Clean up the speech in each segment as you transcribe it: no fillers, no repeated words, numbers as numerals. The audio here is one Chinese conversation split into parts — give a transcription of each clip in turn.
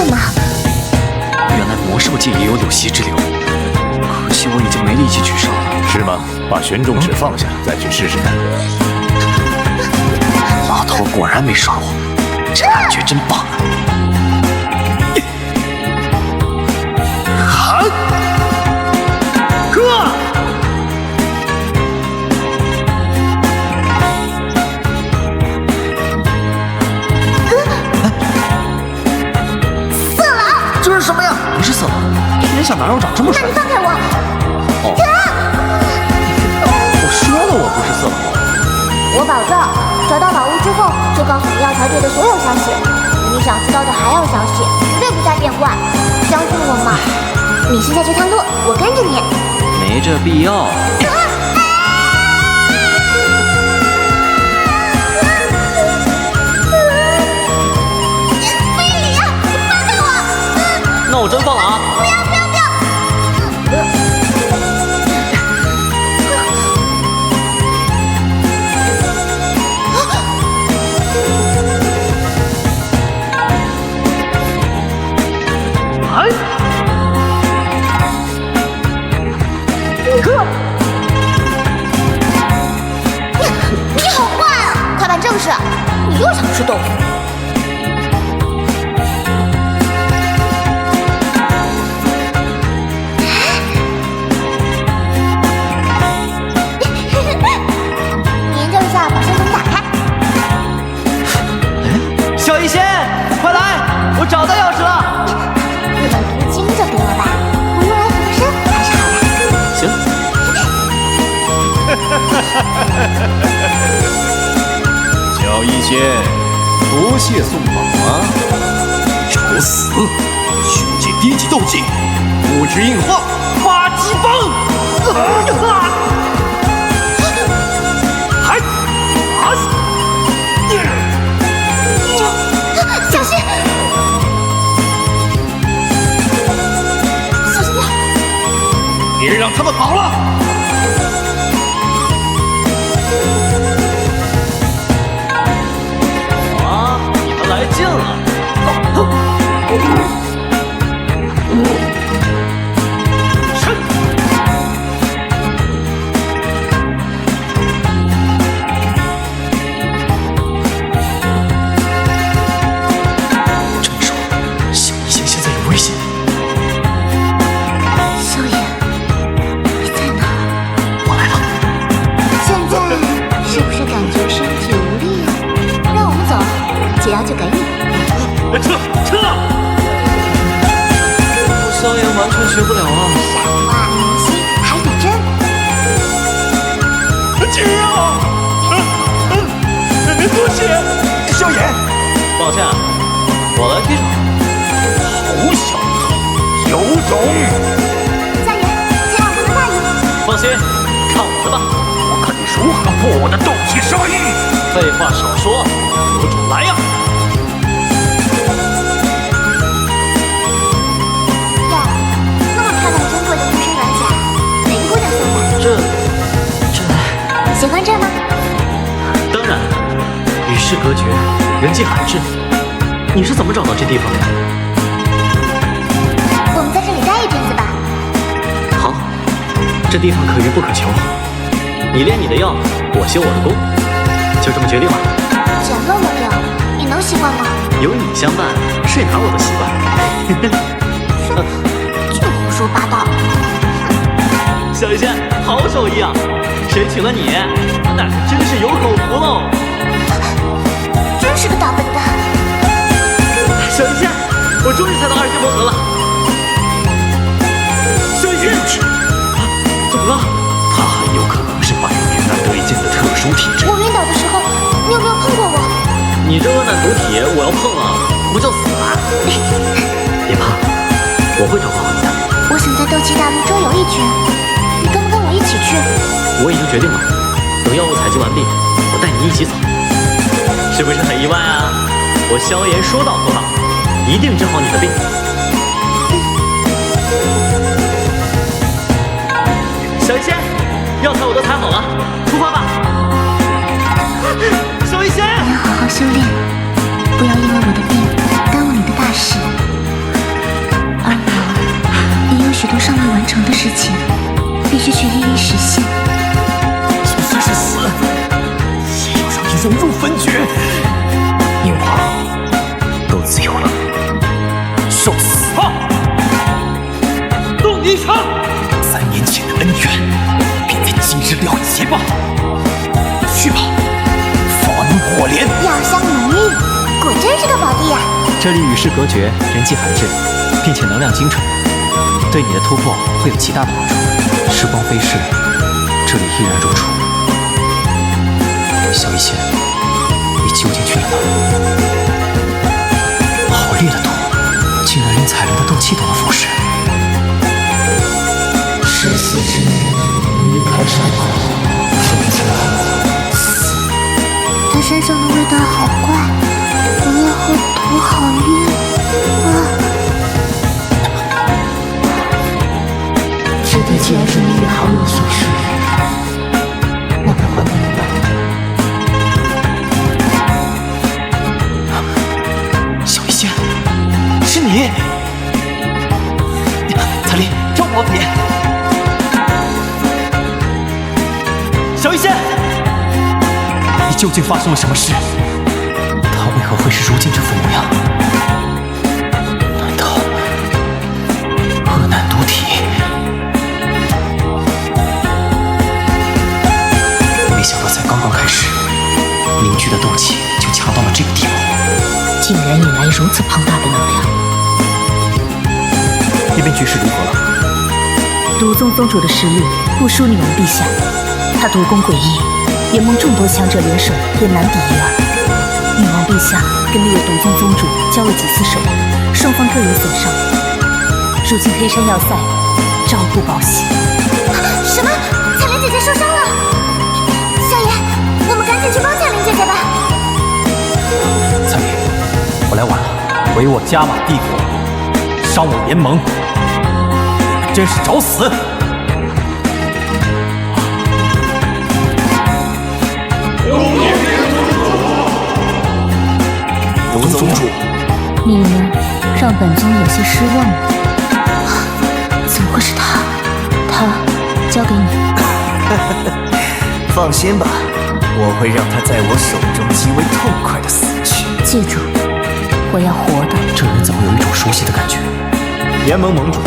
了吗？原来魔兽界也有柳溪之流，可惜我已经没力气去烧了。是吗？把玄重尺放下，再去试试看。老头果然没耍我，这感觉真棒啊！喊！哥！色狼！这是什么呀？不是色狼，天下哪有长这么帅？那你放开我！哦，我说了我不是色狼。我保证，找到宝物之后就告诉你药材队的所有消息，比你想知道的还要详细，绝对不再变卦。相信我嘛！你现在这趟路，我跟着你。没这必要。非礼呀！你放开我！那我真放了啊！不要！你好坏啊！快办正事！你又想吃豆腐？研究一下保鲜桶打开。小医仙，快来！我找到钥匙了。一本读经就给我吧，我用来防身还是好的。行。小医仙，多谢送宝啊！找死！训诫低级斗技，复制硬化八级崩！还打死！小心！小心点！别让他们跑了！啊，你们来劲了！这么说，小医仙现在有危险。少爷，你在哪？我来了。现在是不是感觉身体无力啊？让我们走，解药就给你。撤！我萧炎完全学不了啊。傻瓜，明星还得针。救啊！多谢萧炎。抱歉，我来替手。好小子，有种！家园，今晚不能大意。放心，看我的吧。我看你如何破我的斗气杀意！废话少说，有种来呀！哟，那么漂亮珍贵的护身软甲，哪个姑娘送的？这喜欢这吗？当然，与世隔绝，人迹罕至。你是怎么找到这地方的呀？我们在这里待一阵子吧。好，这地方可遇不可求。你练你的药，我修我的功，就这么决定了。简陋了点，你能习惯吗？有你相伴，睡哪儿我都习惯。净胡说八道。小医仙，好手艺啊！谁娶了你，那可真是有口福喽。真是个大笨蛋。小医仙，我终于猜到二阶魔核了。小医仙，怎么了？他很有可能是百年难得一见的特殊体质。我晕倒的时候，你有没有碰过我？你这恶难毒体，我要碰啊，不叫死啊！别怕，我会照顾好你的。我想在斗气大陆周游一圈，你跟不跟我一起去？我已经决定了，等药物采集完毕，我带你一起走。是不是很意外啊？我萧炎说到做到，一定治好你的病。小医仙，药材我都采好了，出发吧。小医仙，你要好好修炼，不要因为我的病耽误你的大事。事情必须去一一实现。就算是死，也要让你融入焚诀。宁王都自由了，受死吧！动一场！3年前的恩怨，便在今日了结吧。去吧，法怒火莲。药香浓郁，果真是个宝地呀！这里与世隔绝，人迹罕至，并且能量精纯，对你的突破会有极大的帮助。时光飞逝，这里依然如初。小一仙，你究竟去了哪？好烈的毒，竟然连彩莲的斗气都能腐蚀。十四之内离开山口，否则死。他身上的味道好怪，闻了后头好晕啊！师弟既然是你与好友所示，那该还给你吧。小一仙，是你！彩铃，让我比。小一仙，你究竟发生了什么事？他为何会是如今这副模样？难道恶难独体？没想到才刚刚开始，凝聚的斗气就强到了这个地步，竟然引来如此庞大的能量。那边局势如何了？毒宗宗主的实力不输女王陛下，他毒功诡异，联盟众多强者联手也难敌一二。女王陛下跟那位毒宗宗主交了几次手，双方各有损伤。如今黑山要塞朝不保夕。什么？彩莲姐姐受伤了？小爷，我们赶紧去帮彩莲姐姐吧。彩铃，我来晚了，毁我加玛帝国，伤我联盟，你们真是找死！毒宗主，你呢，让本宗有些失望了。怎么会是他？他交给你。放心吧，我会让他在我手中极为痛快的死去。记住，我要活的。这人怎么有一种熟悉的感觉？联盟盟主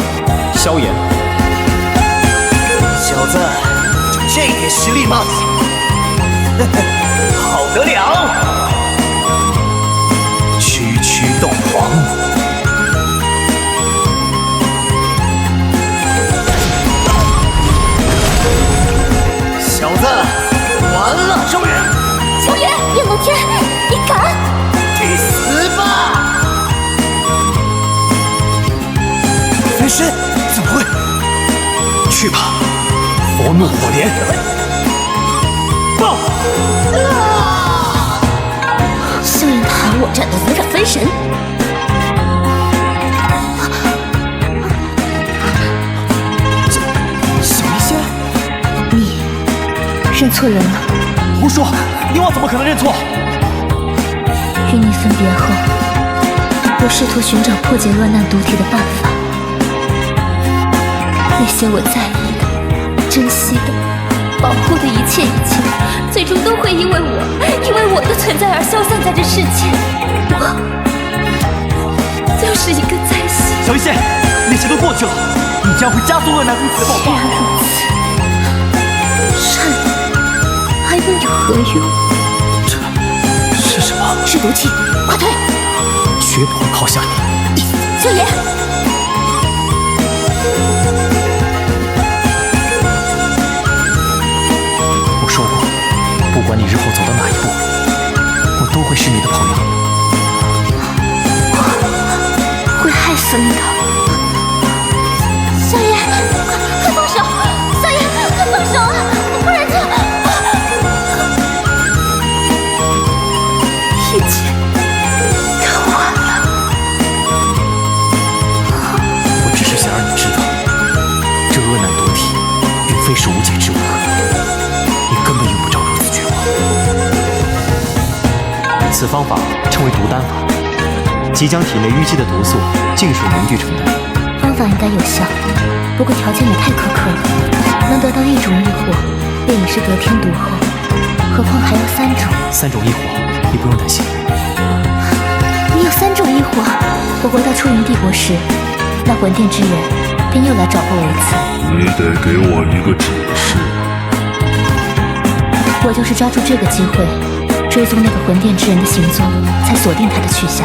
萧炎，小子，就这点实力吗？好得了！区区斗皇，小子，完了！萧炎，萧炎，叶梦天，你敢？去死吧！分身？怎么会？去吧，佛怒火莲！爆！萧炎谈我战的无染分神。小一仙，你认错人了。胡说！宁王怎么可能认错？与你分别后，我试图寻找破解恶难毒体的办法。那些我在意的、珍惜的、保护的一切，最终都会因为我的存在而消散在这世间。我就是一个在戏。小一仙，那些都过去了，你将会加速恶难毒体的爆既然发。如此，善还能有何用？这是什么？是毒气，快退！绝不会抛下你。萧炎，我说过，不管你日后走到哪一步，我都会是你的朋友。我会害死你的。萧炎，快放手！萧炎，快放手啊！不然就……一切都完了。我只是想让你知道，这恶难毒体并非是无解之物，你根本用不着如此绝望。此方法称为毒丹法，即将体内淤积的毒素尽数凝聚成丹。方法应该有效，不过条件也太苛刻了，能得到1种异火，便已是得天独厚，何况还要3种。3种异火，你不用担心。你有3种异火，我回到出云帝国时，那魂殿之人便又来找过我一次。你得给我一个指示。我就是抓住这个机会，追踪那个魂殿之人的行踪，才锁定他的去向。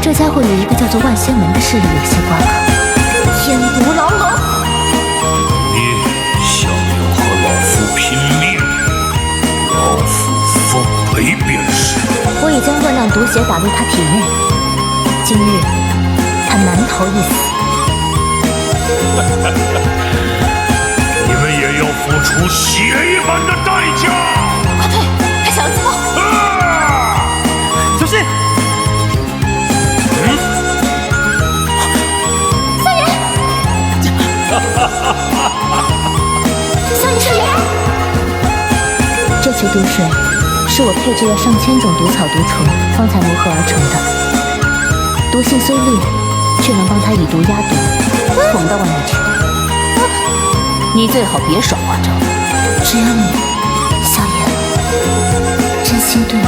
这家伙与一个叫做万仙门的势力有些挂钩。天毒牢笼，你想要和老夫拼命，老夫奉陪便是。我已将恶酿毒血打入他体内，今日他难逃一死。你们也要付出血一般的代价！快退！他想要自爆！小心！少爷！这池毒水是我配置了上千种毒草毒虫方才磨合而成的，毒性虽劣，却能帮他以毒压毒，捅到外面去。你最好别耍花招，只要你，小爷，真心对我。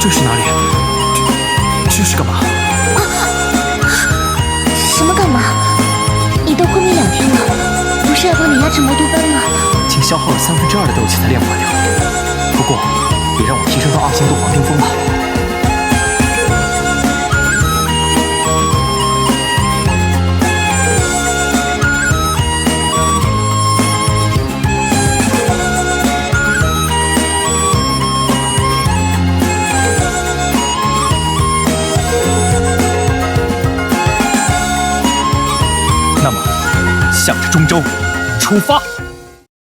这是哪里？这是干嘛？什么干嘛？你都昏迷2天了，不是要帮你压制魔毒斑吗？竟消耗了2/3的斗气才炼化掉。不过，也让我提升到2星斗皇顶峰了。那么，向着中州出发。